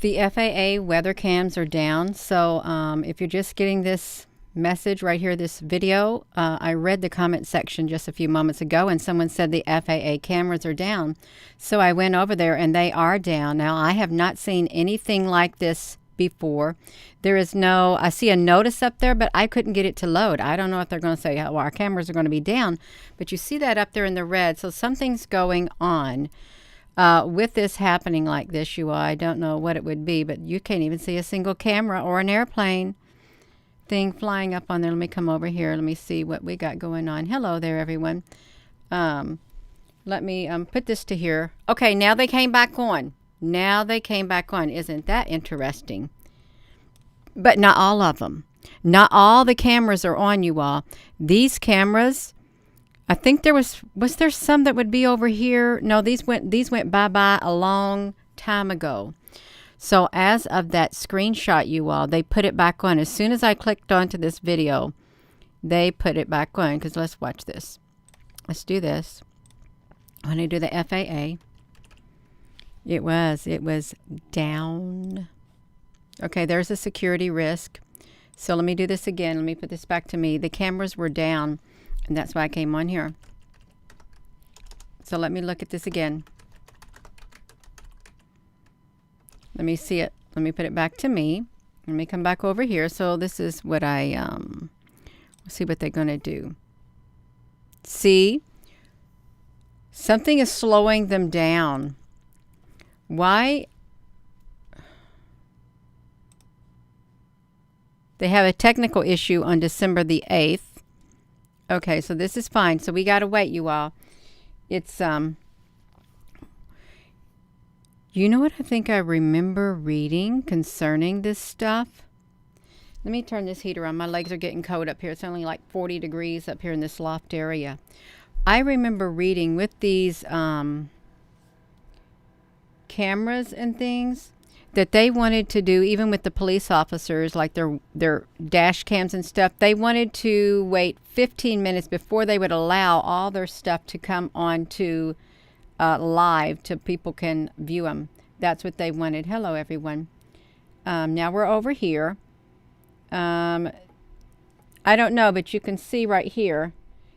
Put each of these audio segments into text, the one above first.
The FAA weather cams are down, so if you're just getting this message right here, this video, I read the comment section just a few moments ago, and someone said the FAA cameras are down. So I went over there, and they are down. Now, I have not seen anything like this before. There is no, I see a notice up there, but I couldn't get it to load. I don't know if they're going to say, well, our cameras are going to be down, but you see that up there in the red, so something's going on. With this happening like this, I don't know what it would be, but you can't even see a single camera or an airplane thing flying up on there. Let me come over here. Let me see what we got going on. Hello there, everyone. Let me put this to here. Okay, now they came back on. Now they came back on. Isn't that interesting? But not all of them. Not all the cameras are on, you all. These cameras, I think there was there some that would be over here? No, these went bye-bye a long time ago. So as of that screenshot, you all, they put it back on. As soon as I clicked onto this video, they put it back on. Because let's watch this. Let's do this. When I do the FAA, it was down. Okay, there's a security risk. So let me do this again. Let me put this back to me. The cameras were down. And that's why I came on here. So let me look at this again. Let me see it. Let me put it back to me. Let me come back over here. So this is what let's see what they're going to do. See? Something is slowing them down. Why? They have a technical issue on December the 8th. Okay, so this is fine. So we got to wait, you all. It's, you know what I think I remember reading concerning this stuff? Let me turn this heater on. My legs are getting cold up here. It's only like 40 degrees up here in this loft area. I remember reading with these cameras and things that they wanted to do, even with the police officers, like their dash cams and stuff, they wanted to wait 15 minutes before they would allow all their stuff to come on to live, to people can view them. That's what they wanted. Hello, everyone. Now we're over here. I don't know, but you can see right here.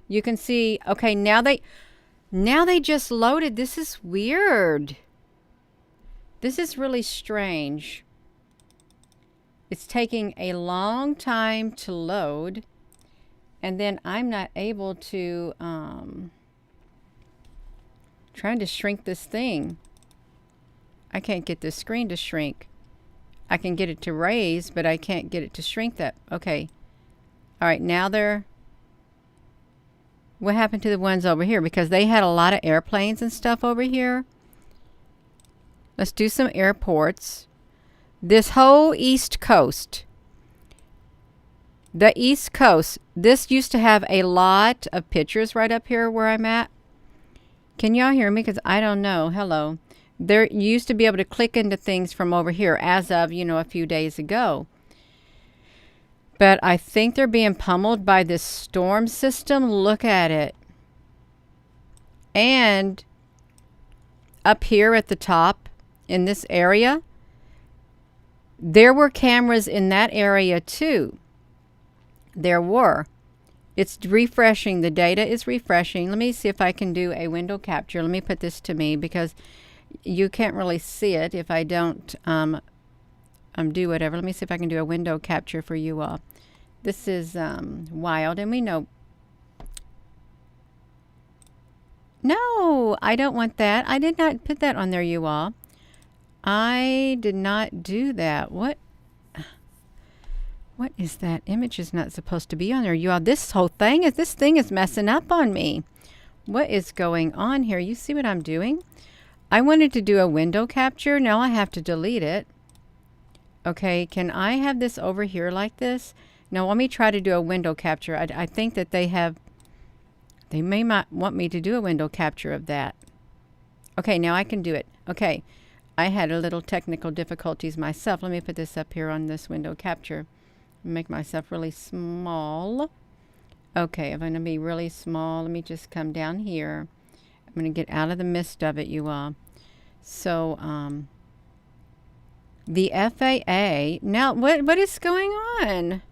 You can see, okay, now they just loaded. This is weird. This is really strange. It's taking a long time to load, and then I'm not able to, trying to shrink this thing. I can't get this screen to shrink. I can get it to raise, but I can't get it to shrink that. Okay. All right, now what happened to the ones over here? Because they had a lot of airplanes and stuff over here. Let's do some airports. This whole East Coast. The East Coast. This used to have a lot of pictures right up here where I'm at. Can y'all hear me? Because I don't know. Hello. There you used to be able to click into things from over here as of, a few days ago. But I think they're being pummeled by this storm system. Look at it. And up here at the top, in this area, there were cameras in that area too. There were. It's refreshing. The data is refreshing. Let me see if I can do a window capture. Let me put this to me because you can't really see it if I don't do whatever. Let me see if I can do a window capture for you all. This is wild, and we know. No, I don't want that. I did not put that on there, you all. I did not do that. What is that? Image is not supposed to be on there. You all, this thing is messing up on me. What is going on here? You see what I'm doing? I wanted to do a window capture. Now I have to delete it. Okay, can I have this over here like this? Now let me try to do a window capture. I think that they may not want me to do a window capture of that. Okay, now I can do it. Okay. I had a little technical difficulties myself. Let me put this up here on this window capture. Make myself really small. Okay, I'm going to be really small. Let me just come down here. I'm going to get out of the midst of it, you all. So, The FAA. Now, what is going on?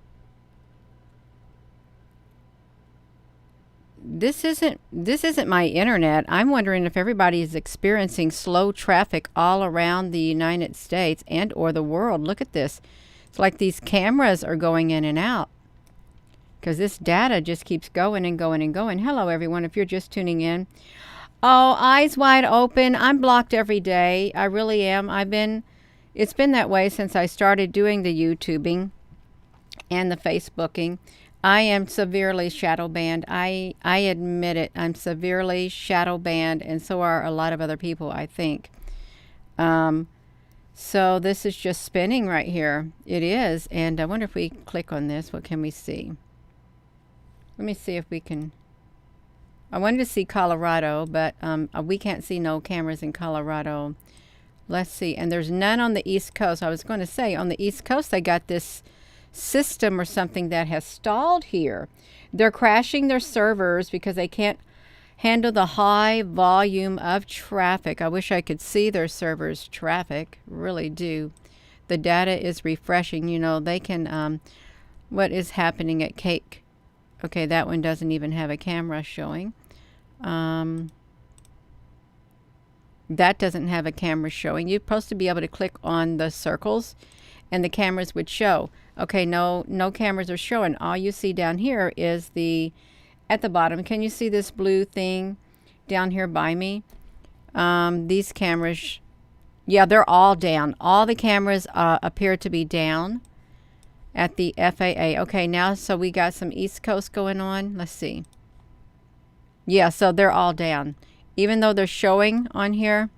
This isn't my internet. I'm wondering if everybody is experiencing slow traffic all around the United States and or the world. Look at this. It's like these cameras are going in and out because this data just keeps going and going and going. Hello, everyone, if you're just tuning in. Oh, eyes wide open. I'm blocked every day. I really am. It's been that way since I started doing the YouTubing and the Facebooking. I am severely shadow banned. I admit it. I'm severely shadow banned, and so are a lot of other people, I think. So this is just spinning right here. It is, and I wonder if we click on this, what can we see? Let me see if we can. I wanted to see Colorado, but we can't see no cameras in Colorado. Let's see, and there's none on the East Coast. I was going to say, on the East Coast, they got this system or something that has stalled here. They're crashing their servers because they can't handle the high volume of traffic. I wish I could see their servers traffic, really do. The data is refreshing. You know, they can, what is happening at Cake? Okay, that one doesn't even have a camera showing. That doesn't have a camera showing. You're supposed to be able to click on the circles and the cameras would show. Okay, no cameras are showing. All you see down here is at the bottom. Can you see this blue thing down here by me? These cameras, yeah, they're all down. All the cameras appear to be down at the FAA. Okay, now, so we got some East Coast going on. Let's see. Yeah, so they're all down. Even though they're showing on here,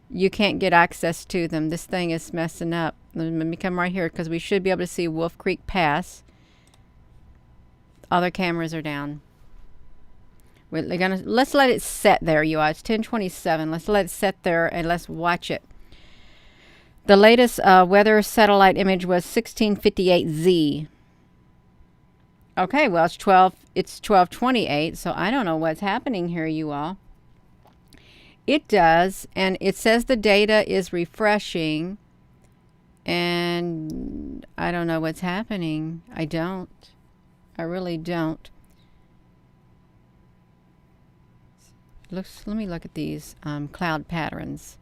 you can't get access to them. This thing is messing up. Let me come right here because we should be able to see Wolf Creek Pass. Other cameras are down. Let's let it set there, you all. It's 10:27. Let's let it set there and let's watch it. The latest weather satellite image was 1658Z. Okay, well, it's 1228, so I don't know what's happening here, you all. It does, and it says the data is refreshing, and I don't know what's happening. I don't. I really don't. Let me look at these cloud patterns.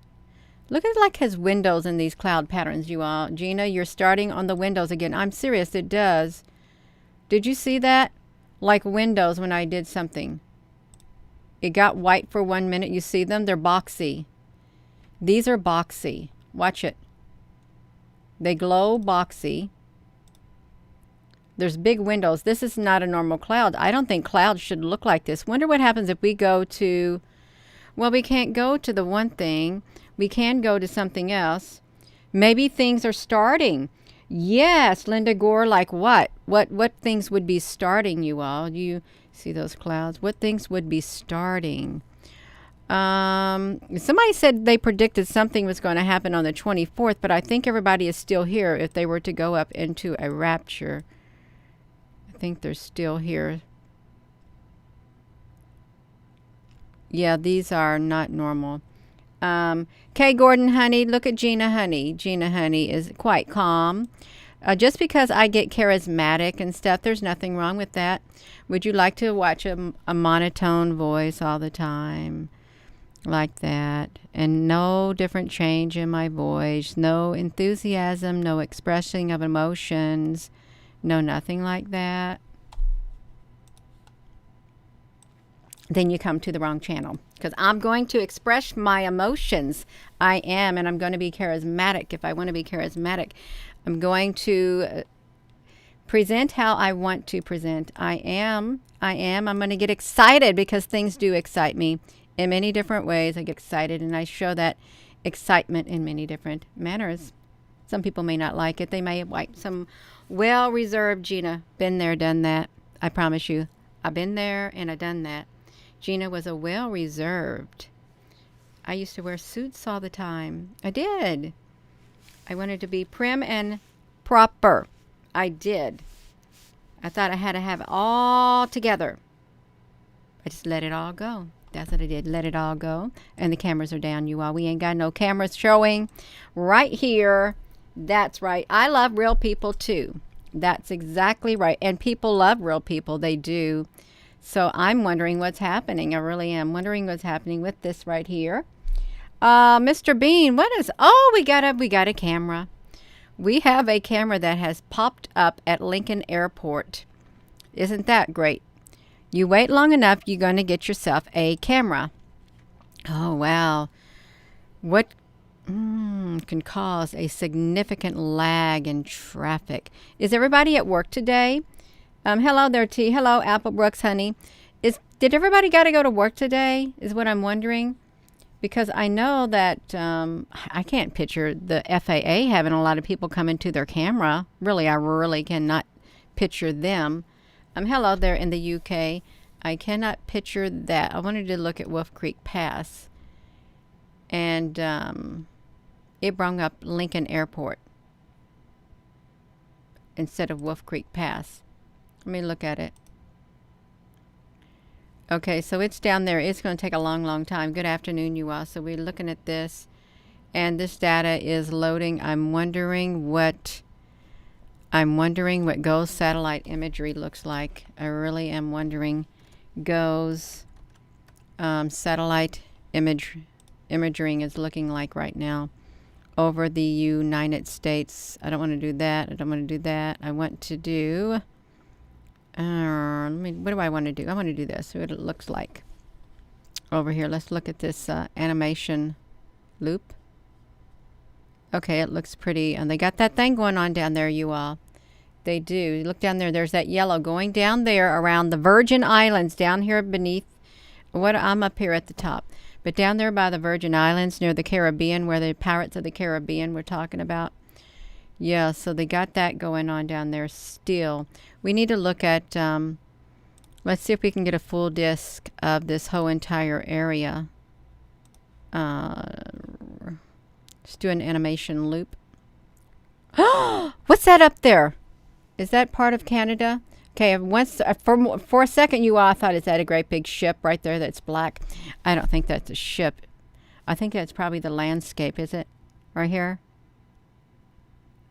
Look at it like it has windows in these cloud patterns, you all. Gina, you're starting on the windows again. I'm serious, it does. Did you see that? Like windows when I did something. It got white for 1 minute. You see them? They're boxy. These are boxy. Watch it. They glow boxy. There's big windows. This is not a normal cloud. I don't think clouds should look like this. Wonder what happens if we go to, well, we can't go to the one thing. We can go to something else. Maybe things are starting. Yes, Linda Gore, like what? What things would be starting, you all? You see those clouds? What things would be starting? Somebody said they predicted something was going to happen on the 24th, but I think everybody is still here if they were to go up into a rapture. I think they're still here. Yeah, these are not normal. Kay Gordon, honey, look at Gina, honey. Gina, honey, is quite calm. Just because I get charismatic and stuff, there's nothing wrong with that. Would you like to watch a monotone voice all the time? Like that. And no different change in my voice. No enthusiasm, no expressing of emotions. No, nothing like that. Then you come to the wrong channel. Because I'm going to express my emotions. I am, and I'm going to be charismatic if I want to be charismatic. I'm going to present how I want to present. I'm going to get excited because things do excite me in many different ways. I get excited and I show that excitement in many different manners. Some people may not like it. They may like some well-reserved Gina. Been there, done that. I promise you. I've been there and I've done that. Gina was a well-reserved. I used to wear suits all the time. I did. I wanted to be prim and proper. I did. I thought I had to have it all together. I just let it all go. That's what I did. Let it all go. And the cameras are down, you all. We ain't got no cameras showing right here That's right. I love real people too. That's exactly right. And people love real people. They do. So I'm wondering what's happening. I really am wondering what's happening with this right here. Mr. Bean, what is? Oh, we got a camera. We have a camera that has popped up at Lincoln Airport. Isn't that great? You wait long enough, you're going to get yourself a camera. Oh, wow. What can cause a significant lag in traffic? Is everybody at work today? Hello there, T. Hello, Apple Brooks, honey. Did everybody got to go to work today? Is what I'm wondering. Because I know that I can't picture the FAA having a lot of people come into their camera. Really, I really cannot picture them. Hello there in the UK. I cannot picture that. I wanted to look at Wolf Creek Pass. And it brought up Lincoln Airport instead of Wolf Creek Pass. Let me look at it. Okay, so it's down there. It's going to take a long, long time. Good afternoon, you all. So we're looking at this, and this data is loading. I'm wondering what GOES satellite imagery looks like. I really am wondering GOES satellite imaging is looking like right now over the United States. I don't want to do that. I want to do what do I want to do? I want to do this. What it looks like over here. Let's look at this animation loop. Okay, it looks pretty. And they got that thing going on down there, you all. They do. Look down there. There's that yellow going down there around the Virgin Islands down here beneath. I'm up here at the top. But down there by the Virgin Islands near the Caribbean, where the Pirates of the Caribbean we're talking about. Yeah, so they got that going on down there still. We need to look at, let's see if we can get a full disc of this whole entire area. Let's do an animation loop. What's that up there? Is that part of Canada? Okay, for a second you all thought, is that a great big ship right there that's black? I don't think that's a ship. I think that's probably the landscape, is it? Right here?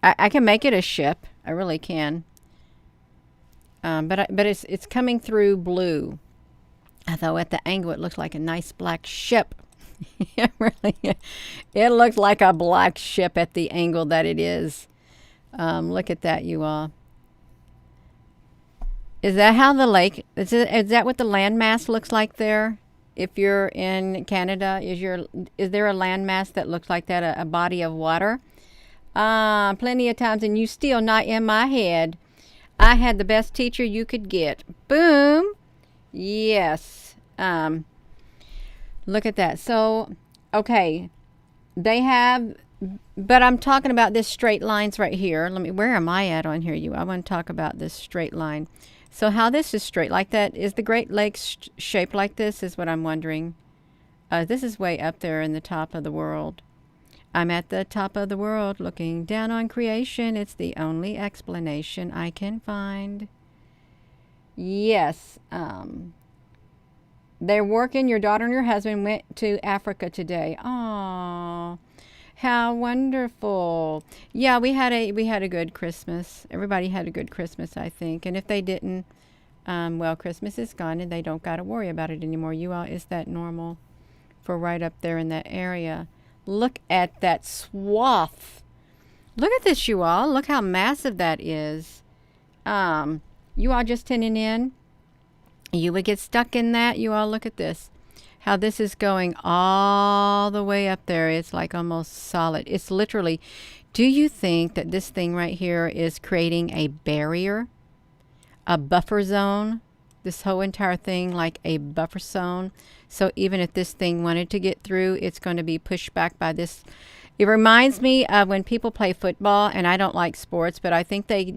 I can make it a ship. I really can. But it's coming through blue. Although at the angle it looks like a nice black ship. It looks like a black ship at the angle that it is. Look at that, you all. Is that how the lake, is that what the landmass looks like there? If you're in Canada, is there a landmass that looks like that, a body of water? Plenty of times, and you still not in my head. I had the best teacher you could get. Boom. Yes. Look at that. So, okay. They have, but I'm talking about this straight lines right here. Where am I at on here? I want to talk about this straight line. So how this is straight like that, is the Great Lakes shaped like this, is what I'm wondering. This is way up there in the top of the world. I'm at the top of the world looking down on creation. It's the only explanation I can find. Yes. They're working. Your daughter and your husband went to Africa today. Oh, how wonderful. Yeah, we had a good Christmas. Everybody had a good Christmas, I think. And if they didn't, well, Christmas is gone and they don't got to worry about it anymore. You all, is that normal for right up there in that area? Look at that swath. Look at this, you all. Look how massive that is. You all just tuning in. You would get stuck in that. You all, look at this. How this is going all the way up there. It's like almost solid. It's literally, do you think that this thing right here is creating a barrier? A buffer zone? This whole entire thing like a buffer zone. So even if this thing wanted to get through, it's going to be pushed back by this. It reminds me of when people play football, and I don't like sports, but I think they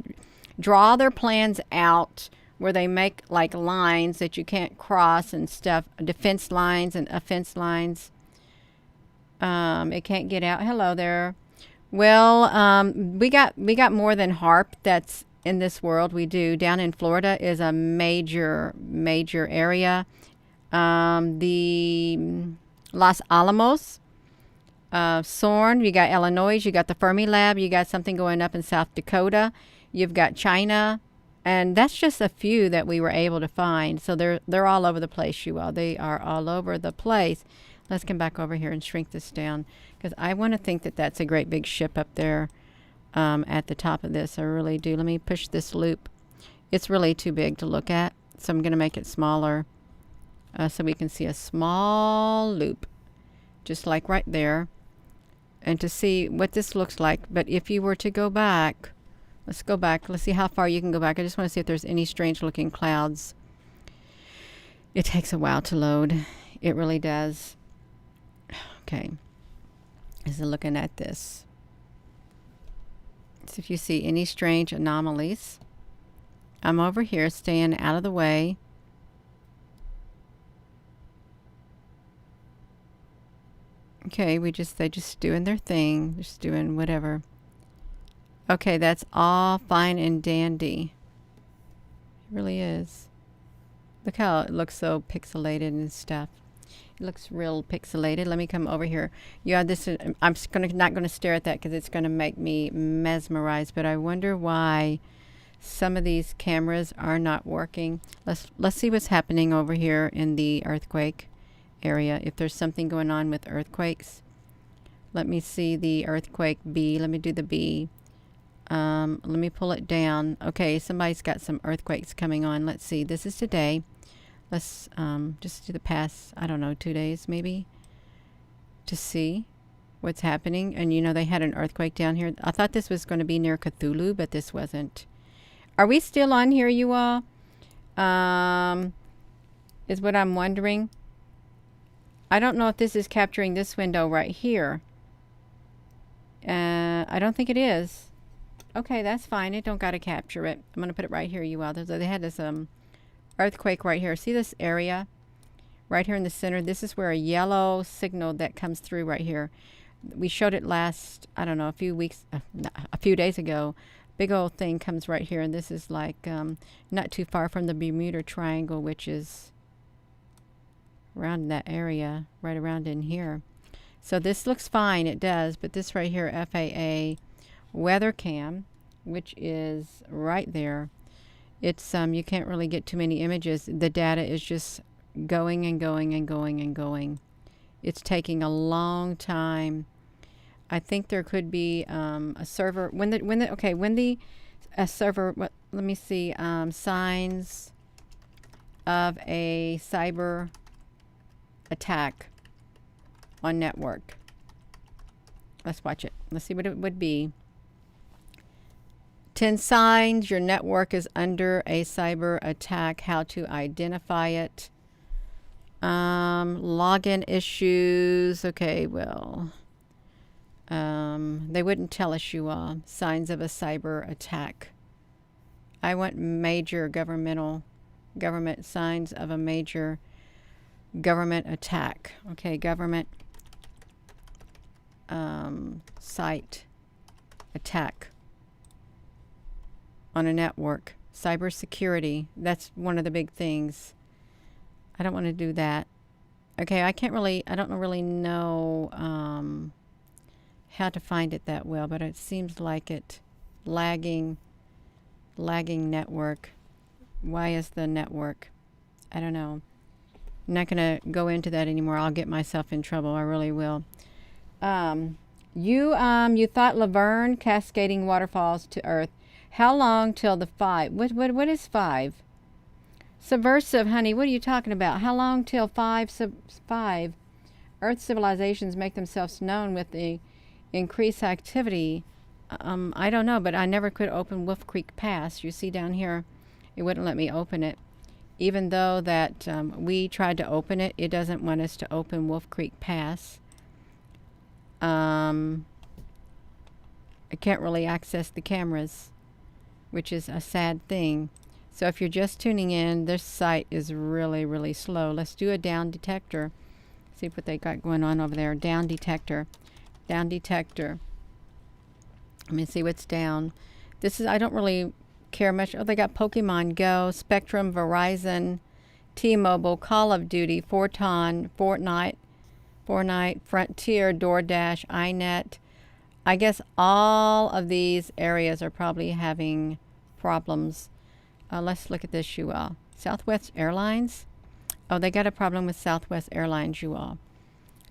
draw their plans out where they make like lines that you can't cross and stuff, defense lines and offense lines. It can't get out. Hello there. Well, we got more than HARP that's in this world. We do. Down in Florida is a major area. The Los Alamos, Sorn, you got Illinois, you got the Fermi Lab, you got something going up in South Dakota, you've got China, and that's just a few that we were able to find. So they're all over the place, you all. They are all over the place. Let's come back over here and shrink this down, because I want to think that that's a great big ship up there at the top of this. I really do. Let me push this loop. It's really too big to look at, so I'm going to make it smaller so we can see a small loop, just like right there, and to see what this looks like. But if you were to go back, let's go back. Let's see how far you can go back. I just want to see if there's any strange looking clouds. It takes a while to load. It really does. Okay. Is looking at this. So if you see any strange anomalies, I'm over here staying out of the way. Okay, they're just doing their thing, just doing whatever. Okay, that's all fine and dandy. It really is. Look how it looks so pixelated and stuff. It looks real pixelated. Let me come over here. Yeah, this is, I'm not going to stare at that because it's going to make me mesmerized. But I wonder why some of these cameras are not working. Let's see what's happening over here in the earthquake area. If there's something going on with earthquakes. Let me see the earthquake B. Let me do the B. Let me pull it down. Okay, somebody's got some earthquakes coming on. Let's see. This is today. Let's just do the past, I don't know, 2 days maybe, to see what's happening. And you know, they had an earthquake down here. I thought this was going to be near Cthulhu, but this wasn't. Are we still on here, you all? Is what I'm wondering. I don't know if this is capturing this window right here. I don't think it is. Okay, that's fine. It don't got to capture it. I'm going to put it right here, you all. They had this earthquake right here. See this area right here in the center? This is where a yellow signal that comes through right here. We showed it last, I don't know, a few days ago. Big old thing comes right here, and this is like not too far from the Bermuda Triangle, which is around that area, right around in here. So this looks fine, it does, but this right here, FAA Weather Cam, which is right there, it's you can't really get too many images. The data is just going and going and going and going. It's taking a long time. I think there could be a server server. Let me see. Signs of a cyber attack on network. Let's watch it. Let's see what it would be. 10 signs your network is under a cyber attack. How to identify it. Login issues. Okay, well, they wouldn't tell us, you all. Signs of a cyber attack. I want major government signs of a major government attack. Okay, government site attack on a network. Cybersecurity. That's one of the big things. I don't want to do that. Okay, I don't really know how to find it that well, but it seems like it lagging network. Why is the network? I don't know. I'm not going to go into that anymore. I'll get myself in trouble. I really will. You thought Laverne cascading waterfalls to Earth. How long till the 5? What is 5? Subversive, honey. What are you talking about? How long till 5? 5. Earth civilizations make themselves known with the increased activity. I don't know, but I never could open Wolf Creek Pass. You see down here, it wouldn't let me open it. Even though that we tried to open it, it doesn't want us to open Wolf Creek Pass. I can't really access the cameras, which is a sad thing. So if you're just tuning in, this site is really, really slow. Let's do a down detector. See what they got going on over there. Down detector. Down detector. Let me see what's down. This is, I don't really care much. Oh, they got Pokemon Go, Spectrum, Verizon, T-Mobile, Call of Duty, Fortnite, 4-night, Frontier, DoorDash, iNet. I guess all of these areas are probably having problems. Let's look at this, you all. Southwest Airlines. Oh, they got a problem with Southwest Airlines, you all.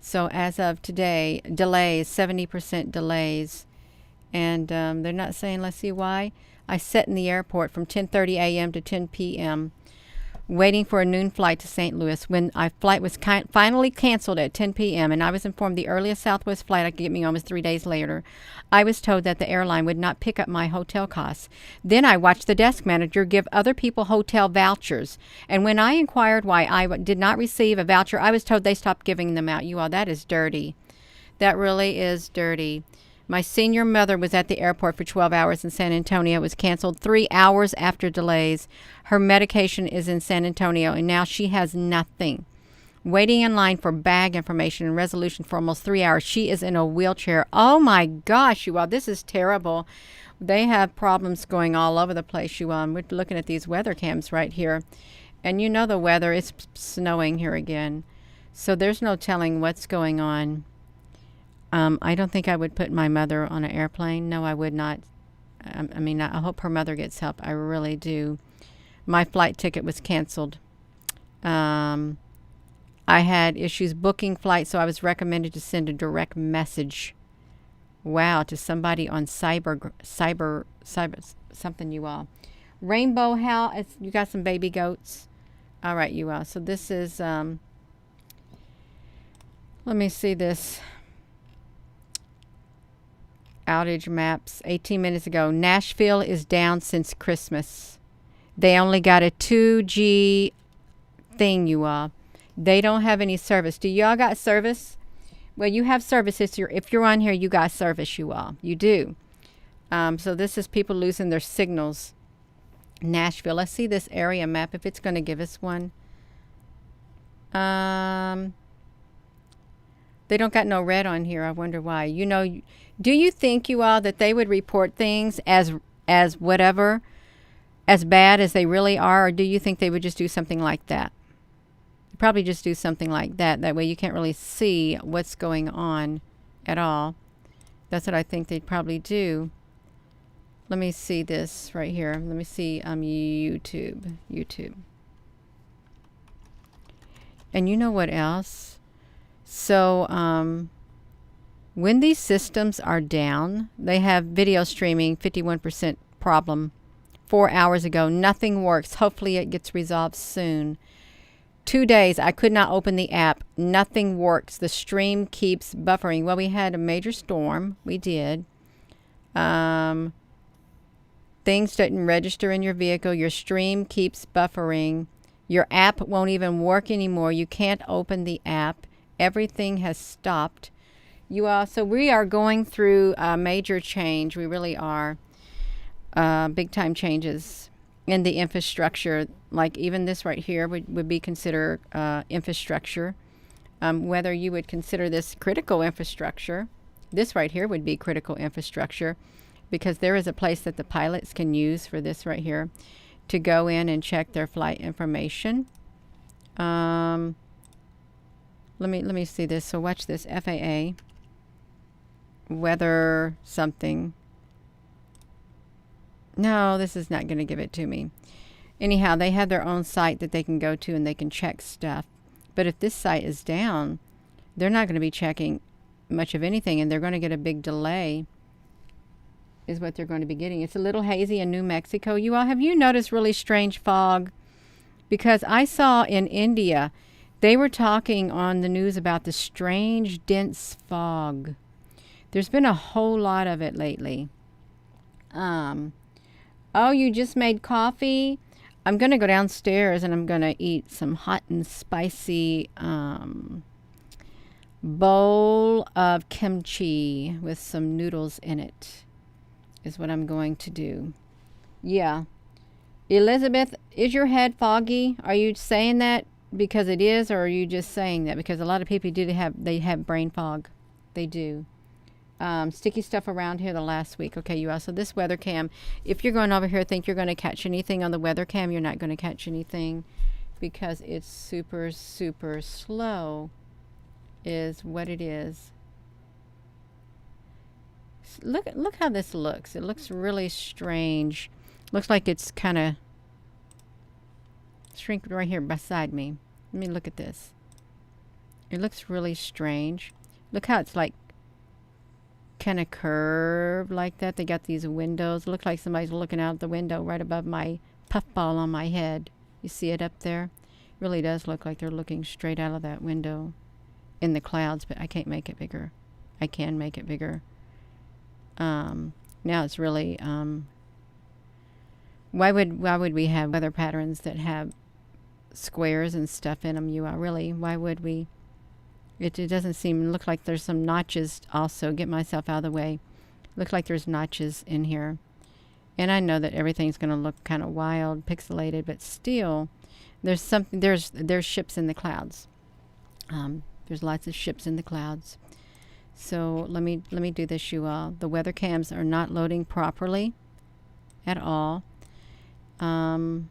So as of today, delays, 70% delays. And they're not saying, let's see why. I sat in the airport from 10:30 a.m. to 10 p.m. waiting for a noon flight to St. Louis when our flight was finally canceled at 10 p.m. and I was informed the earliest Southwest flight I could get me on was 3 days later. I was told that the airline would not pick up my hotel costs. Then I watched the desk manager give other people hotel vouchers. And when I inquired why I did not receive a voucher, I was told they stopped giving them out. You all, that is dirty. That really is dirty. My senior mother was at the airport for 12 hours in San Antonio. It was canceled 3 hours after delays. Her medication is in San Antonio, and now she has nothing. Waiting in line for bag information and resolution for almost 3 hours. She is in a wheelchair. Oh, my gosh, you all. This is terrible. They have problems going all over the place, you all. We're looking at these weather cams right here. And you know the weather. It's snowing here again. So there's no telling what's going on. I don't think I would put my mother on an airplane. No, I would not. I mean, I hope her mother gets help. I really do. My flight ticket was canceled. I had issues booking flights, so I was recommended to send a direct message. Wow, to somebody on cyber something, you all. Rainbow House. You got some baby goats. All right, you all. So this is. Let me see this. Outage maps 18 minutes ago. Nashville is down since Christmas. They only got a 2G thing, you all. They don't have any service. Do y'all got service? Well, you have service. If you're on here, you got service, you all. You do. So this is people losing their signals. Nashville. Let's see this area map if it's going to give us one. They don't got no red on here. I wonder why. You know, do you think, you all, that they would report things as whatever, as bad as they really are, or do you think they would just do something like that? Probably just do something like that. That way you can't really see what's going on at all. That's what I think they'd probably do. Let me see this right here. Let me see YouTube. And you know what else? So when these systems are down, they have video streaming, 51% problem. 4 hours ago, nothing works. Hopefully it gets resolved soon. 2 days, I could not open the app. Nothing works. The stream keeps buffering. Well, we had a major storm. We did. Things didn't register in your vehicle. Your stream keeps buffering. Your app won't even work anymore. You can't open the app. Everything has stopped. So we are going through a major change. We really are. Big time changes in the infrastructure. Like even this right here would be considered infrastructure. Whether you would consider this critical infrastructure, this right here would be critical infrastructure, because there is a place that the pilots can use for this right here to go in and check their flight information. Let me see this. So watch this. FAA Weather something. No, this is not going to give it to me. Anyhow, they have their own site that they can go to and they can check stuff. But if this site is down, they're not going to be checking much of anything, and they're going to get a big delay is what they're going to be getting. It's a little hazy in New Mexico. You all, have you noticed really strange fog? Because I saw in India, they were talking on the news about the strange dense fog. There's been a whole lot of it lately. Oh, you just made coffee? I'm going to go downstairs and I'm going to eat some hot and spicy bowl of kimchi with some noodles in it is what I'm going to do. Yeah. Elizabeth, is your head foggy? Are you saying that because it is, or are you just saying that? Because a lot of people they have brain fog. They do. Sticky stuff around here the last week. Okay, you all. So this weather cam, if you're going over here think you're going to catch anything on the weather cam, you're not going to catch anything because it's super, super slow. is what it is. Look how this looks. It looks really strange. Looks like it's kind of shrink right here beside me. Let me look at this. It looks really strange. Look how it's like kind of curved like that. They got these windows. It looks like somebody's looking out the window right above my puffball on my head. You see it up there? It really does look like they're looking straight out of that window in the clouds, but I can't make it bigger. I can make it bigger. Now it's really, why would we have weather patterns that have squares and stuff in them? Really, why would we? It doesn't look like there's some notches also. Get myself out of the way. Looks like there's notches in here. And I know that everything's going to look kind of wild, pixelated, but still, there's something. There's ships in the clouds. There's lots of ships in the clouds. So let me do this, you all. The weather cams are not loading properly at all. Oh,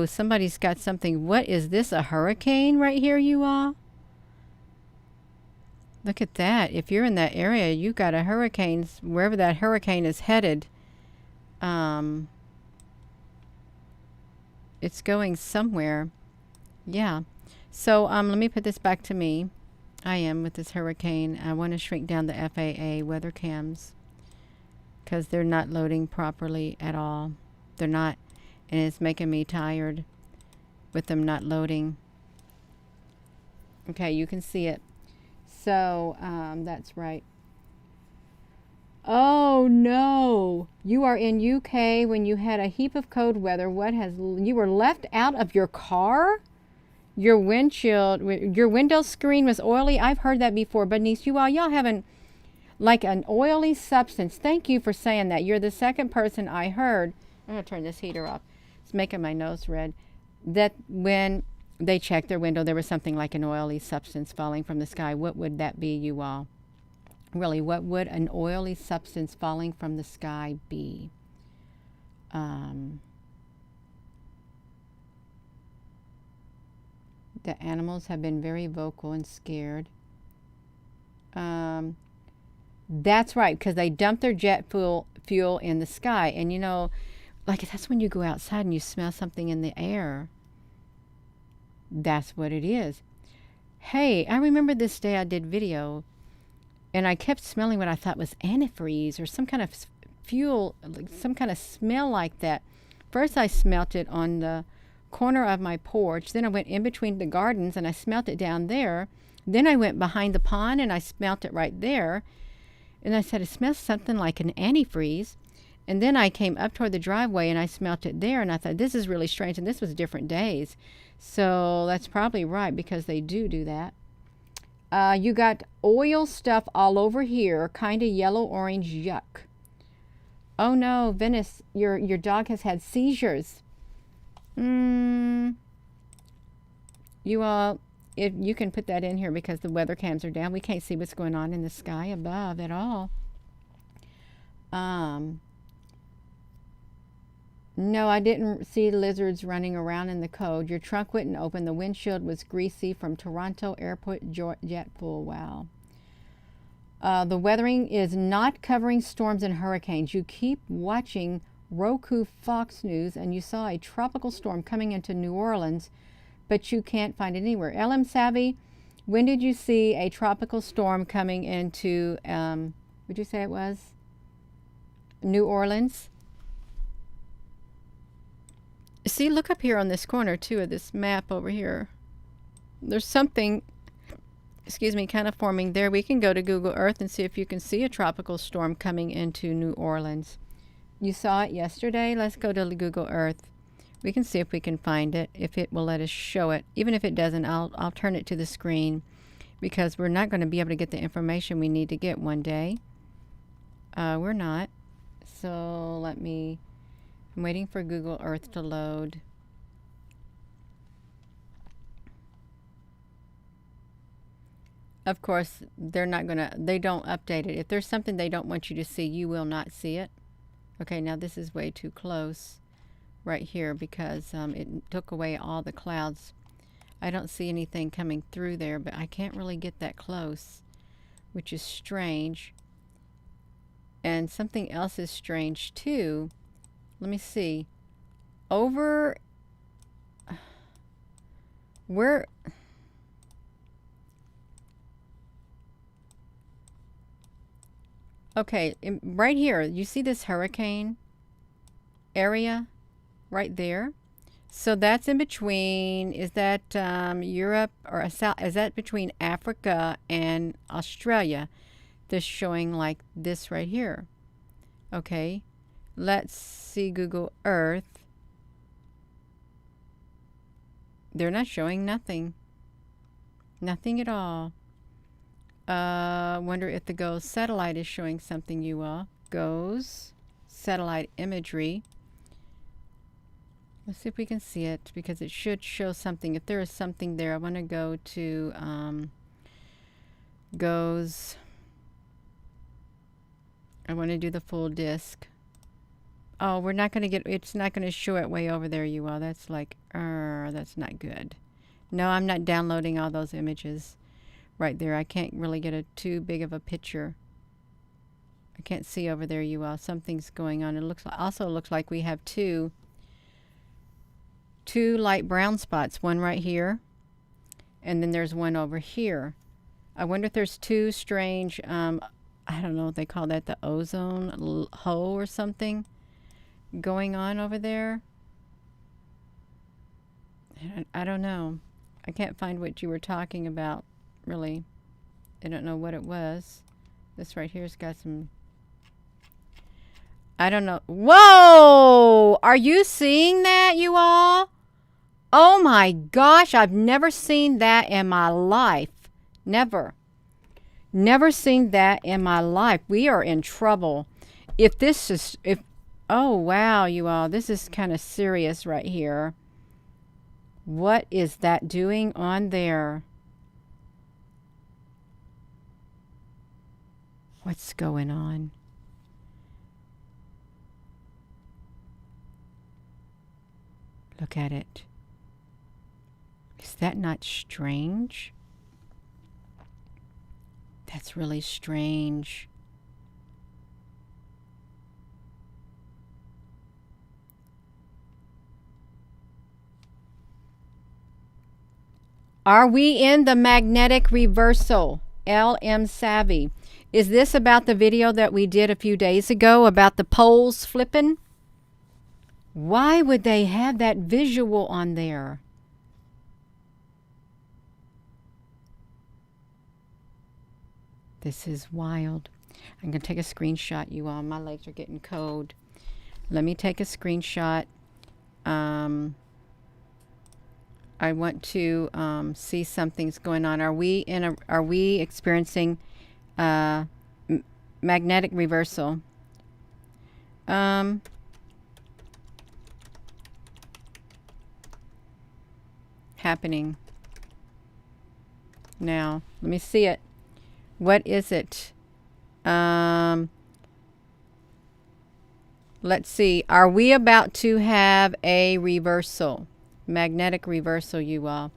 somebody's got something. What is this? A hurricane right here, you all? Look at that. If you're in that area, you got a hurricane. Wherever that hurricane is headed, it's going somewhere. Yeah. So let me put this back to me. I am with this hurricane. I want to shrink down the FAA weather cams because they're not loading properly at all. They're not, and it's making me tired with them not loading. Okay, you can see it. So that's right. Oh no, you are in UK when you had a heap of cold weather. You were left out of your car? Your window screen was oily. I've heard that before, but niece, y'all having like an oily substance. Thank you for saying that. You're the second person I heard. I'm gonna turn this heater off. It's making my nose red. That when they checked their window, there was something like an oily substance falling from the sky. What would that be, you all? Really, what would an oily substance falling from the sky be? The animals have been very vocal and scared. That's right, because they dumped their jet fuel in the sky. And you know, like that's when you go outside and you smell something in the air. That's what it is. Hey, I remember this day I did video and I kept smelling what I thought was antifreeze or some kind of fuel, some kind of smell like that. First I smelt it on the corner of my porch. Then I went in between the gardens and I smelt it down there. Then I went behind the pond and I smelt it right there. And I said, it smells something like an antifreeze. And then I came up toward the driveway and I smelt it there. And I thought, this is really strange. And this was different days. So that's probably right because they do that. You got oil stuff all over here, kind of yellow-orange yuck. Oh no, Venice, your dog has had seizures. You all, if you can put that in here because the weather cams are down. We can't see what's going on in the sky above at all. No, I didn't see lizards running around in the code. Your trunk wouldn't open. The windshield was greasy from Toronto Airport jet fuel. Wow. The weathering is not covering storms and hurricanes. You keep watching Roku Fox News and you saw a tropical storm coming into New Orleans, but you can't find it anywhere. LM Savvy, when did you see a tropical storm coming into, would you say it was? New Orleans? See, look up here on this corner too of this map over here. There's something, excuse me, kind of forming there. We can go to Google Earth and see if you can see a tropical storm coming into New Orleans. You saw it yesterday? Let's go to Google Earth. We can see if we can find it, if it will let us show it. Even if it doesn't, I'll turn it to the screen because we're not going to be able to get the information we need to get one day. We're not. So I'm waiting for Google Earth to load. Of course, they don't update it. If there's something they don't want you to see, you will not see it. Okay, now this is way too close right here because it took away all the clouds. I don't see anything coming through there, but I can't really get that close, which is strange. And something else is strange too. Let me see. Over where... Okay, right here, you see this hurricane area right there? So that's in between, is that Europe, or is that between Africa and Australia? This showing like this right here. Okay, let's see Google Earth. They're not showing nothing. Nothing at all. Wonder if the GOES satellite is showing something, you all. GOES satellite imagery. Let's see if we can see it, because it should show something. If there is something there, I want to go to GOES. I want to do the full disc. Oh, we're not going to get, it's not going to show it way over there, you all. That's like, that's not good. No, I'm not downloading all those images right there. I can't really get a too big of a picture. I can't see over there, you all. Something's going on. It looks like, also looks like we have two light brown spots, one right here, and then there's one over here. I wonder if there's two strange, I don't know what they call that, the ozone hole or something going on over there. I don't know. I can't find what you were talking about, really. I don't know what it was. This right here's got some, I don't know. Whoa! Are you seeing that, you all? Oh my gosh, I've never seen that in my life. Never. Never seen that in my life. We are in trouble. If this is, oh wow, you all, this is kind of serious right here. What is that doing on there? What's going on? Look at it. Is that not strange? That's really strange. Are we in the magnetic reversal? LM Savvy. Is this about the video that we did a few days ago about the poles flipping? Why would they have that visual on there? This is wild. I'm going to take a screenshot, you all. My legs are getting cold. Let me take a screenshot. I want to see something's going on. Are we experiencing magnetic reversal? Happening now. Let me see it. What is it? Let's see. Are we about to have a reversal? Magnetic reversal, you all.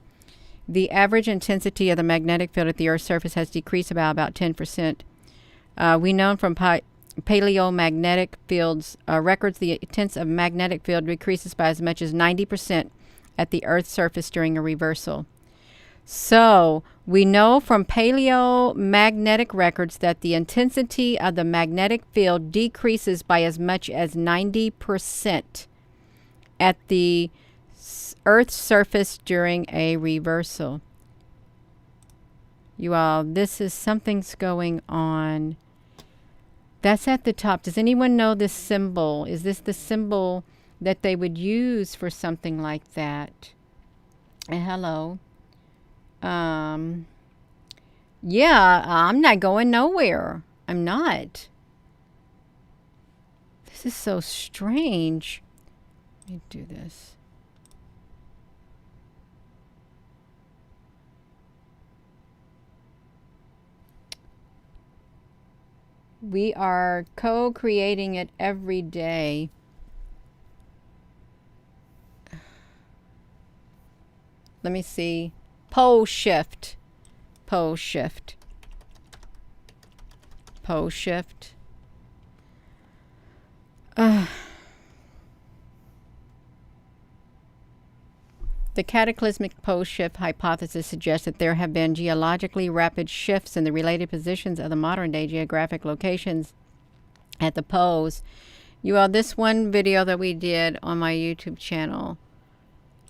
The average intensity of the magnetic field at the Earth's surface has decreased by about 10%. We know from paleomagnetic fields records the intensity of magnetic field decreases by as much as 90% at the Earth's surface during a reversal. So we know from paleomagnetic records that the intensity of the magnetic field decreases by as much as 90% at the Earth's surface during a reversal. You all, this is something's going on. That's at the top. Does anyone know this symbol? Is this the symbol that they would use for something like that? Hello. Yeah, I'm not going nowhere. I'm not. This is so strange. Let me do this. We are co-creating it every day. Let me see. Pole shift. Pole shift. Pole shift. The cataclysmic pole shift hypothesis suggests that there have been geologically rapid shifts in the related positions of the modern-day geographic locations at the poles. You all, this one video that we did on my YouTube channel,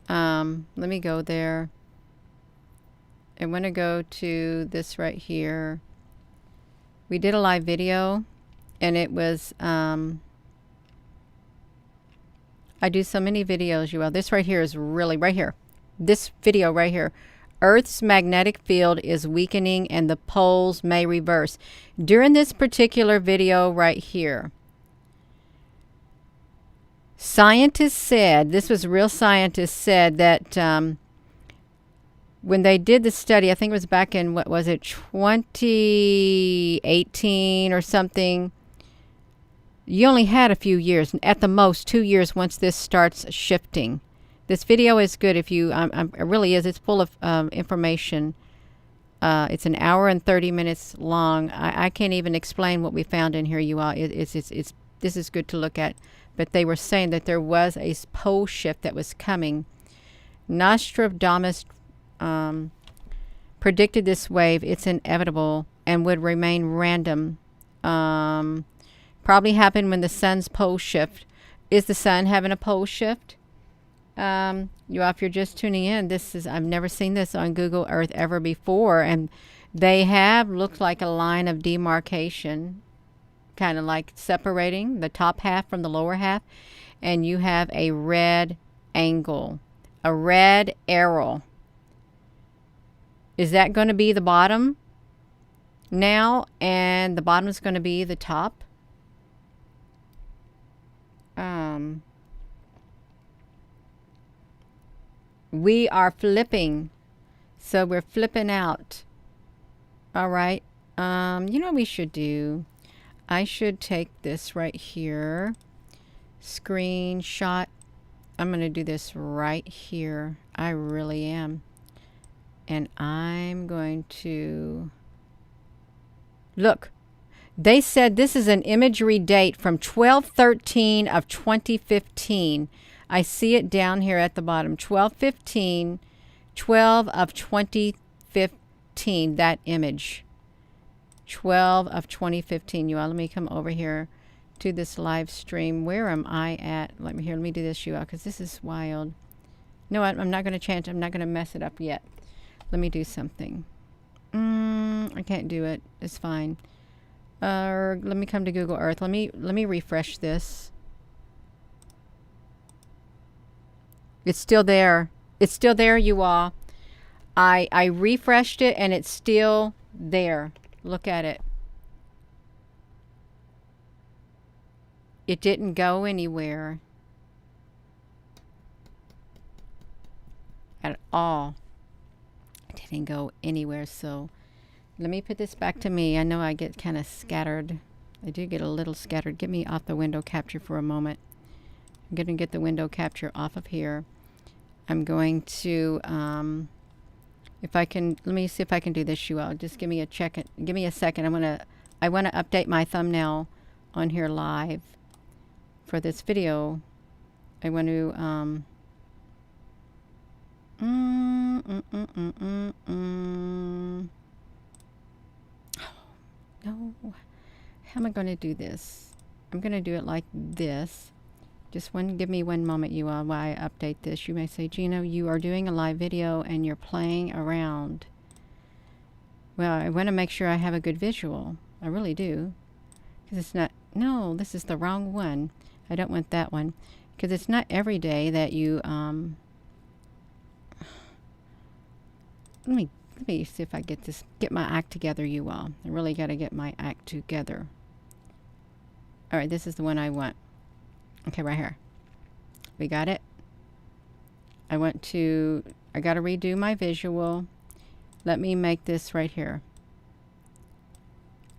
let me go there. I want to go to this right here. We did a live video, and it was, I do so many videos, you all. This right here is really, right here. This video right here. Earth's magnetic field is weakening and the poles may reverse. During this particular video right here, scientists said, this was real scientists said that when they did the study, I think it was back in, what was it, 2018 or something, you only had a few years, at the most 2 years once this starts shifting. This video is good if you, it really is, it's full of information. It's an hour and 30 minutes long. I can't even explain what we found in here, you all. This is good to look at. But they were saying that there was a pole shift that was coming. Nostradamus predicted this wave. It's inevitable and would remain random. Probably happened when the sun's pole shift. Is the sun having a pole shift? You all, if you're just tuning in, this is, I've never seen this on Google Earth ever before, and they have looked like a line of demarcation, kind of like separating the top half from the lower half, and you have a red angle, a red arrow. Is that going to be the bottom now, and the bottom is going to be the top? We are flipping, so we're flipping out. All right. You know what we should do? I should take this right here, screenshot. I'm going to do this right here. I really am. And I'm going to look. They said this is an imagery date from 12/13 of 2015. I see it down here at the bottom. 12/15, 12 of 2015, that image. 12 of 2015. You all, let me come over here to this live stream. Where am I at? Let me do this, you all, because this is wild. No, I'm not going to change. I'm not going to mess it up yet. Let me do something. I can't do it. It's fine. Let me come to Google Earth. Let me refresh this. It's still there. It's still there, you all. I refreshed it and it's still there. Look at it. It didn't go anywhere at all. It didn't go anywhere. So let me put this back to me. I know I get kind of scattered. I do get a little scattered. Get me off the window capture for a moment. I'm going to get the window capture off of here. I'm going to, if I can, let me see if I can do this, you all. Just give me a check. Give me a second. I want to update my thumbnail on here live for this video. I want to, no. How am I going to do this? I'm going to do it like this. Just give me one moment, you all, while I update this. You may say, Gina, you are doing a live video and you're playing around. Well, I want to make sure I have a good visual. I really do. Because it's not, no, this is the wrong one. I don't want that one. Because it's not every day that you, let me see if I get my act together, you all. I really got to get my act together. All right, this is the one I want. Okay, right here. We got it. I got to redo my visual. Let me make this right here.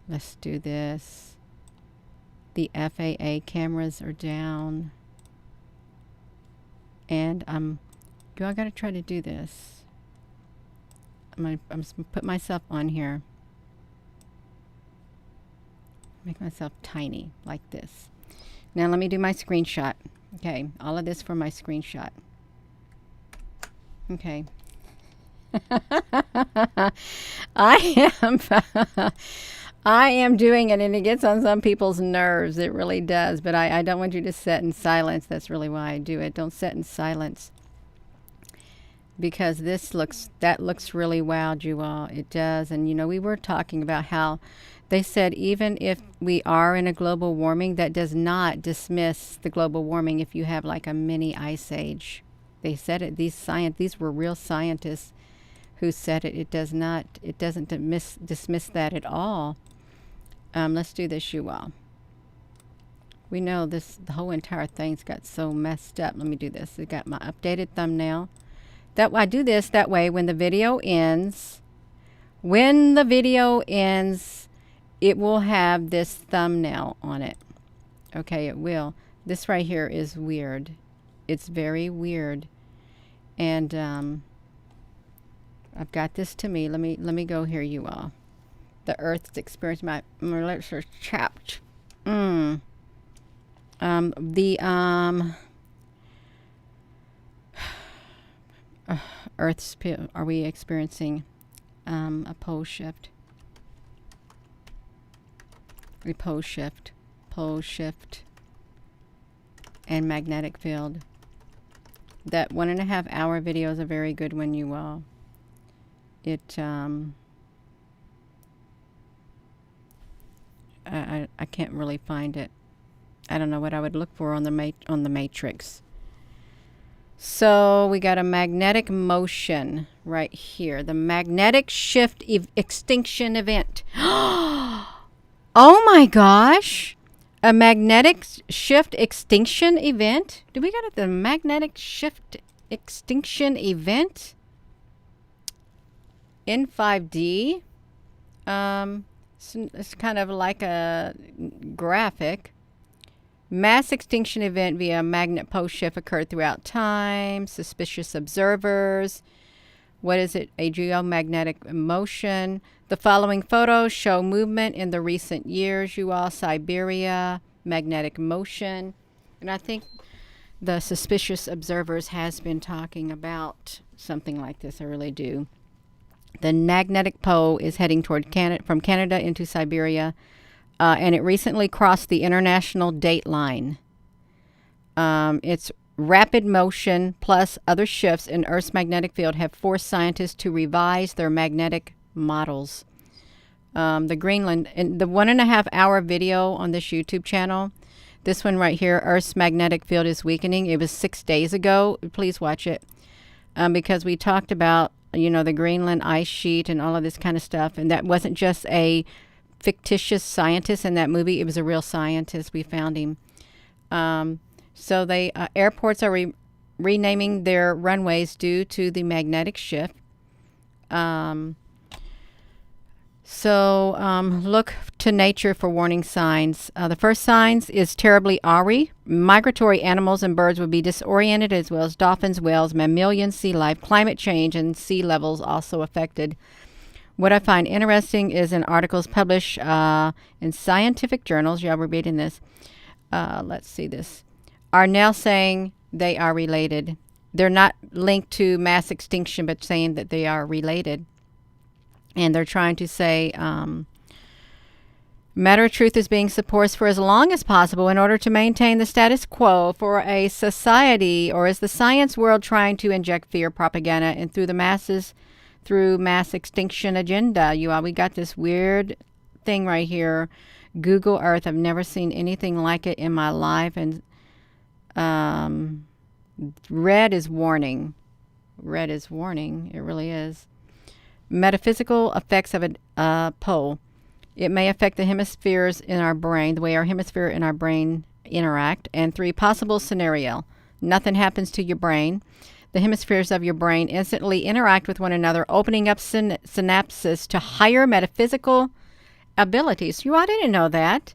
Let's do this. The FAA cameras are down. And I got to try to do this. I'm just gonna put myself on here. Make myself tiny like this. Now let me do my screenshot. Okay, all of this for my screenshot. Okay. I am I am doing it, and it gets on some people's nerves. It really does. But I don't want you to sit in silence. That's really why I do it. Don't sit in silence. Because that looks really wild, you all. It does. And you know, we were talking about how they said even if we are in a global warming, that does not dismiss the global warming if you have like a mini ice age. They said it. These were real scientists who said it. It doesn't dismiss that at all. Let's do this, you all. We know the whole entire thing's got so messed up. Let me do this. I got my updated thumbnail. I do this that way when the video ends, it will have this thumbnail on it. Okay, it will. This right here is weird. It's very weird. And I've got this to me. Let me go here, you all. The Earth's experiencing my molecular chapped. Earth's, are we experiencing a pole shift? Pole shift, and magnetic field. That 1.5 hour video is a very good one, you all. I can't really find it. I don't know what I would look for on the matrix. So we got a magnetic motion right here. The magnetic shift extinction event. Oh my gosh. A magnetic shift extinction event? Do we got it? The magnetic shift extinction event? In 5D. It's kind of like a graphic. Mass extinction event via magnet pole shift occurred throughout time. Suspicious observers. What is it? A geomagnetic motion. The following photos show movement in the recent years. You all, Siberia, magnetic motion. And I think the suspicious observers has been talking about something like this. I really do. The magnetic pole is heading toward from Canada into Siberia. And it recently crossed the international date line. Its rapid motion plus other shifts in Earth's magnetic field have forced scientists to revise their magnetic models. The Greenland, and the 1.5 hour video on this YouTube channel, this one right here, Earth's magnetic field is weakening. It was 6 days ago. Please watch it. Because we talked about, you know, the Greenland ice sheet and all of this kind of stuff. And that wasn't just a fictitious scientist in that movie. It was a real scientist. We found him. So they airports are renaming their runways due to the magnetic shift. Look to nature for warning signs. The first signs is terribly awry. Migratory animals and birds would be disoriented, as well as dolphins, whales, mammalian sea life, climate change, and sea levels also affected. What I find interesting is in articles published in scientific journals, y'all were reading this, let's see this, are now saying they are related. They're not linked to mass extinction, but saying that they are related. And they're trying to say matter of truth is being suppressed for as long as possible in order to maintain the status quo for a society, or is the science world trying to inject fear, propaganda, and through the masses, through mass extinction agenda? You all, we got this weird thing right here, Google Earth. I've never seen anything like it in my life. And red is warning. Red is warning. It really is. Metaphysical effects of a pole. It may affect the hemispheres in our brain, the way our hemisphere and our brain interact. And 3, possible scenario. Nothing happens to your brain. The hemispheres of your brain instantly interact with one another, opening up synapses to higher metaphysical abilities. You all didn't know that.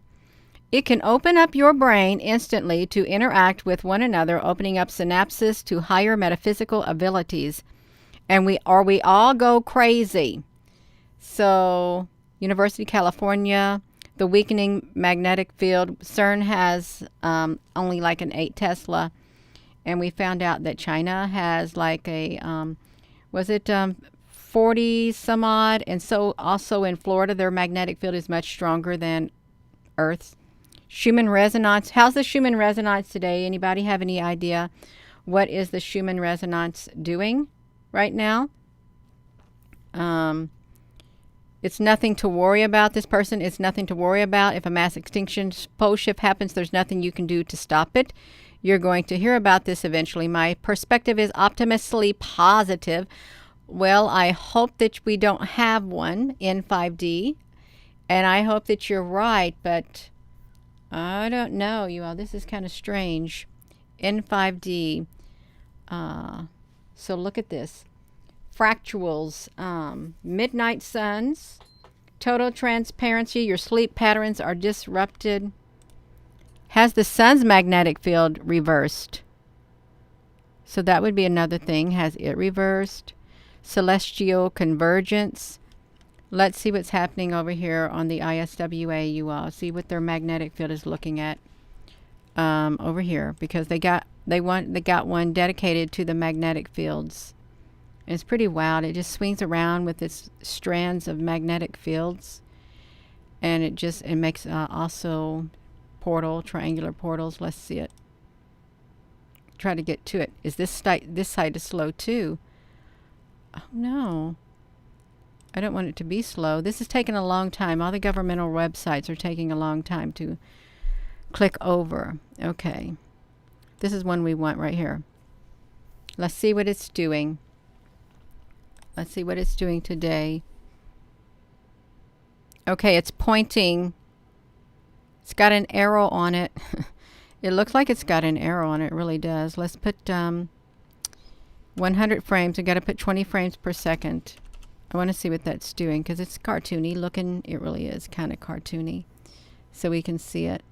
It can open up your brain instantly to interact with one another, opening up synapses to higher metaphysical abilities. and we all go crazy. So, University of California, the weakening magnetic field. CERN has only like an 8 Tesla, and we found out that China has like a 40 some odd, and so also in Florida their magnetic field is much stronger than Earth's. Schumann resonance. How's the Schumann resonance today? Anybody have any idea what is the Schumann resonance doing right now? It's nothing to worry about. This person, it's nothing to worry about. If a mass extinction pole shift happens, there's nothing you can do to stop it. You're going to hear about this eventually. My perspective is optimistically positive. Well, I hope that we don't have one in 5D, and I hope that you're right, but I don't know, you all. This is kind of strange. In 5D. So look at this. Fractals, midnight suns, total transparency, your sleep patterns are disrupted. Has the sun's magnetic field reversed? So that would be another thing. Has it reversed? Celestial convergence. Let's see what's happening over here on the ISWA, you all. See what their magnetic field is looking at over here, because they got one dedicated to the magnetic fields. It's pretty wild. It just swings around with its strands of magnetic fields, and it makes also triangular portals. Let's see it. Try to get to it. Is this side is slow too? Oh no. I don't want it to be slow. This is taking a long time. All the governmental websites are taking a long time to click over. Okay. This is one we want right here. Let's see what it's doing. Let's see what it's doing today. Okay, it's pointing. It's got an arrow on it. It looks like it's got an arrow on it. It really does. Let's put 100 frames. We've got to put 20 frames per second. I want to see what that's doing because it's cartoony looking. It really is kind of cartoony. So we can see it.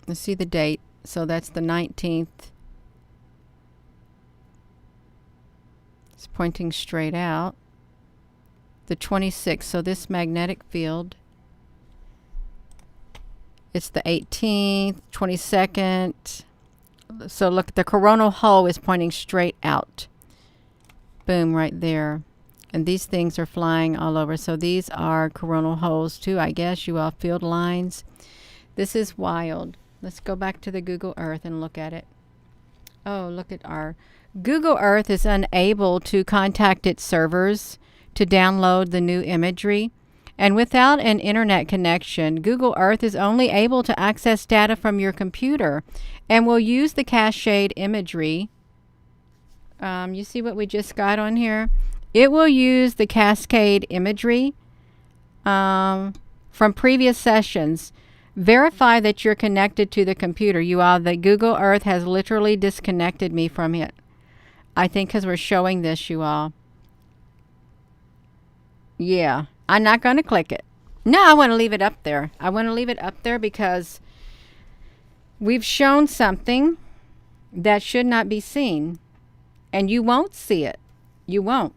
Let's see the date. So that's the 19th. It's pointing straight out. The 26th. So this magnetic field. It's the 18th, 22nd. So look, the coronal hole is pointing straight out. Boom, right there. And these things are flying all over. So these are coronal holes too, I guess. You all, field lines. This is wild. Let's go back to the Google Earth and look at it. Oh, look at our Google Earth is unable to contact its servers to download the new imagery. And without an internet connection, Google Earth is only able to access data from your computer and will use the cached imagery. You see what we just got on here? It will use the cascade imagery from previous sessions. Verify that you're connected to the computer. You all, the Google Earth has literally disconnected me from it. I think because we're showing this, you all. Yeah, I'm not going to click it. No, I want to leave it up there. I want to leave it up there because we've shown something that should not be seen. And you won't see it. You won't.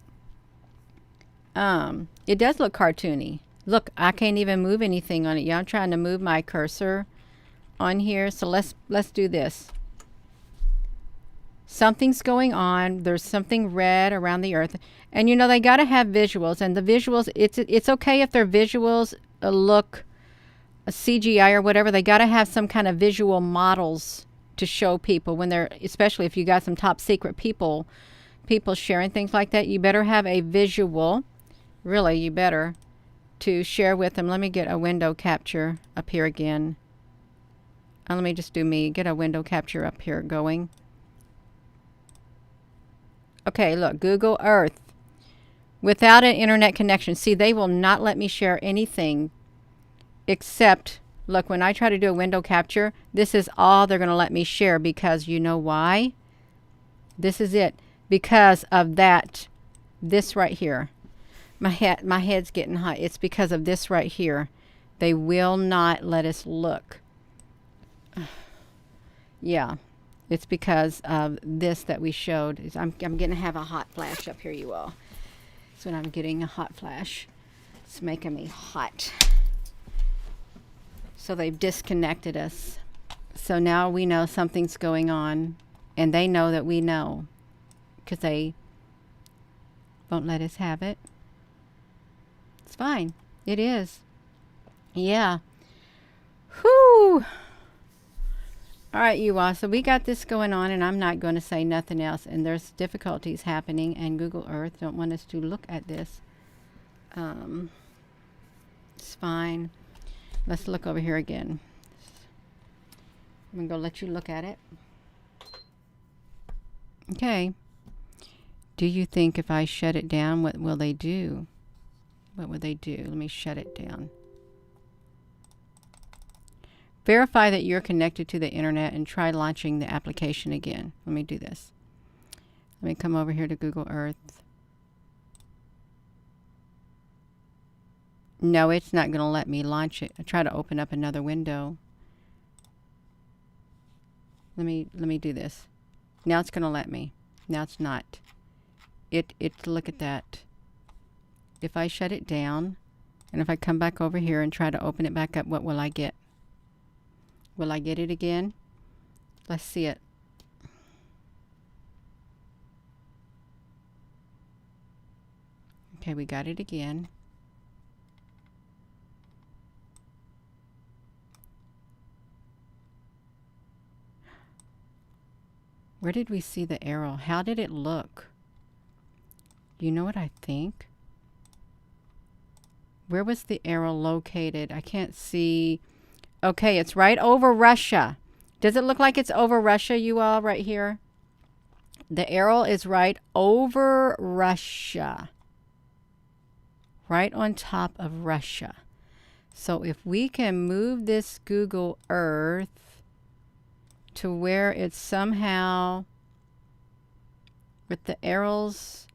It does look cartoony. Look, I can't even move anything on it. Yeah, I'm trying to move my cursor on here. So let's do this. Something's going on. There's something red around the earth. And you know, they got to have visuals. And the visuals, it's okay if their visuals look a CGI or whatever. They got to have some kind of visual models to show people when they're, especially if you got some top secret people sharing things like that. You better have a visual. Really, you better, to share with them. Let me get a window capture up here again. Let me just do me. Get a window capture up here going. Okay, look, Google Earth. Without an internet connection. See, they will not let me share anything except, look, when I try to do a window capture, this is all they're going to let me share because you know why? This is it. Because of that, this right here. My head's getting hot. It's because of this right here. They will not let us look. Yeah. It's because of this that we showed. I'm going to have a hot flash up here, you all. So when I'm getting a hot flash, it's making me hot. So they've disconnected us. So now we know something's going on, and they know that we know, because they won't let us have it. It's fine. It is. Yeah. Whew. All right, you all. So we got this going on, and I'm not going to say nothing else. And there's difficulties happening, and Google Earth don't want us to look at this. It's fine. Let's look over here again. I'm going to go let you look at it. Okay. Do you think if I shut it down, what will they do? What would they do? Let me shut it down. Verify that you're connected to the internet and try launching the application again. Let me do this. Let me come over here to Google Earth. No, it's not going to let me launch it. I try to open up another window. Let me do this. Now it's going to let me. Now it's not. Look at that. If I shut it down, and if I come back over here and try to open it back up, what will I get? Will I get it again? Let's see it. Okay, we got it again. Where did we see the arrow? How did it look? You know what I think? Where was the arrow located? I can't see. Okay, it's right over Russia. Does it look like it's over Russia, you all, right here? The arrow is right over Russia. Right on top of Russia. So if we can move this Google Earth to where it's somehow with the arrows.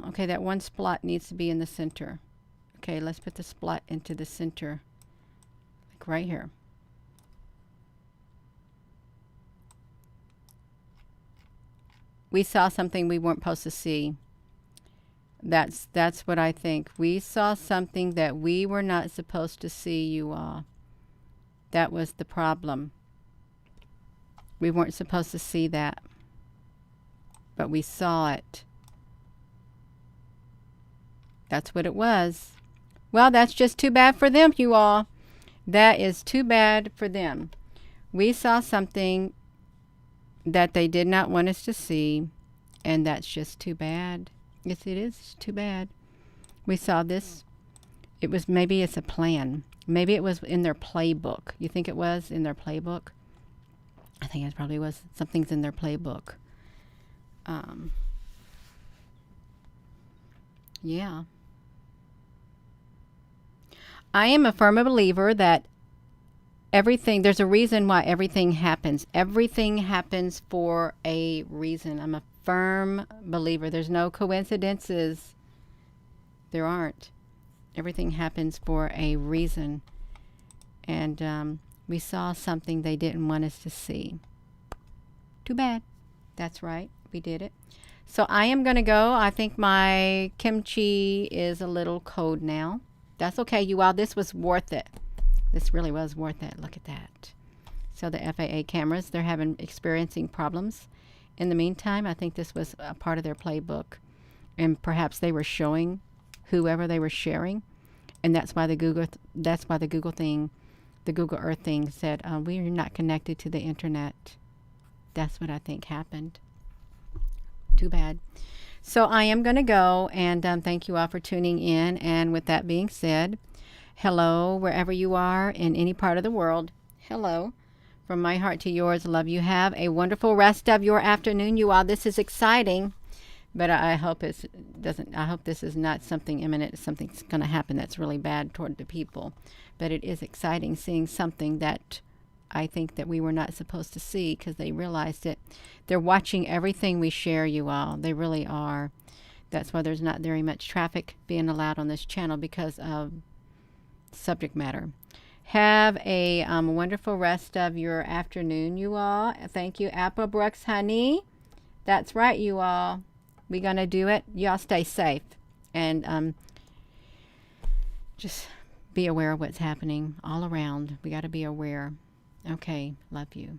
Okay, that one spot needs to be in the center. Okay, let's put the spot into the center. Like right here. We saw something we weren't supposed to see. That's what I think. We saw something that we were not supposed to see, you all. That was the problem. We weren't supposed to see that. But we saw it. That's what it was. Well, that's just too bad for them, you all. That is too bad for them. We saw something that they did not want us to see, and that's just too bad. Yes, it is too bad. We saw this. It was, maybe it's a plan. Maybe it was in their playbook. You think it was in their playbook? I think it probably was. Something's in their playbook. Yeah. I am a firm believer that everything, there's a reason why everything happens. Everything happens for a reason. I'm a firm believer. There's no coincidences. There aren't. Everything happens for a reason. And we saw something they didn't want us to see. Too bad. That's right. We did it. So I am going to go. I think my kimchi is a little cold now. That's okay, you all. This was worth it. This really was worth it. Look at that. So the FAA cameras, they're experiencing problems. In the meantime, I think this was a part of their playbook. And perhaps they were showing whoever they were sharing. And that's why the Google thing, the Google Earth thing said, we are not connected to the internet. That's what I think happened. Too bad. So I am going to go, and thank you all for tuning in. And with that being said, hello, wherever you are in any part of the world. Hello. From my heart to yours, love you. Have a wonderful rest of your afternoon, you all. This is exciting, but I hope I hope this is not something imminent. Something's going to happen that's really bad toward the people. But it is exciting seeing something that I think that we were not supposed to see, because they realized it. They're watching everything we share, you all. They really are. That's why there's not very much traffic being allowed on this channel, because of subject matter. Have a wonderful rest of your afternoon, you all. Thank you, Apple Brooks, honey. That's right, you all. We're going to do it. Y'all stay safe. And just be aware of what's happening all around. We got to be aware. Okay. Love you.